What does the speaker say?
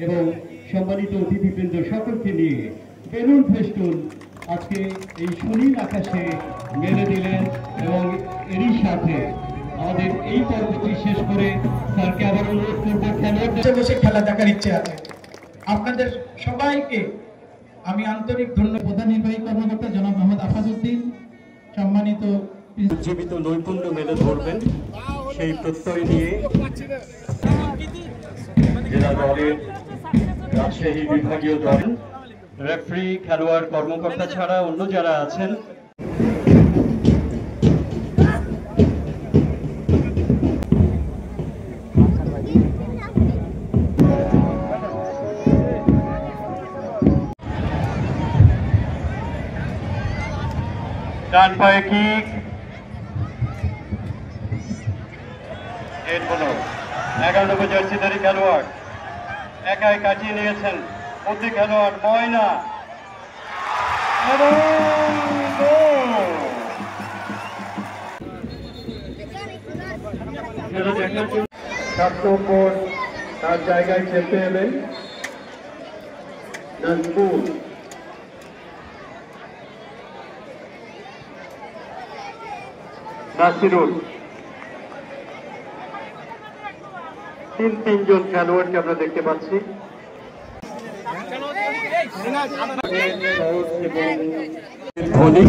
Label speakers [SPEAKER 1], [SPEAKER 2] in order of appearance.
[SPEAKER 1] এবং সম্মানিত অতিথিবৃন্দ সকলকে নিয়ে বেলুন ফেস্টুন আজকে এই সুনীল আকাশে মেলে দিলেন এবং এরই সাথে আমাদের এই পর্বটি শেষ করে স্যারকে আবার অনুরোধ করবো খেলোয়াড়দের
[SPEAKER 2] বসে খেলা দেখার ইচ্ছে আছে। আপনাদের সবাইকে আমি আন্তরিক ধন্যবাদ। প্রধান নির্বাহী কর্মকর্তা জনাব মোহাম্মদ আফাজউদ্দিন সম্মানিত
[SPEAKER 1] উজ্জীবিত নৈপুণ্য মেলে ধরবেন সেই প্রত্যয় নিয়ে জেলা দলের রাজশাহী বিভাগীয় দল রেফারি খেলোয়াড় কর্মকর্তা ছাড়া অন্য যারা আছেন ডান পায়ে কিক 11 নম্বর জার্সিধারী খেলোয়াড় একাই কাটিয়ে নিয়েছেন প্রতি খেলোয়াড় ময়না এবং দেখার জন্য 7 নম্বর তার জায়গায় খেলতে এলেন নাজমুল নাসিরুল। তিনজন খেলোয়াড়কে আমরা দেখতে পাচ্ছি। ধোনি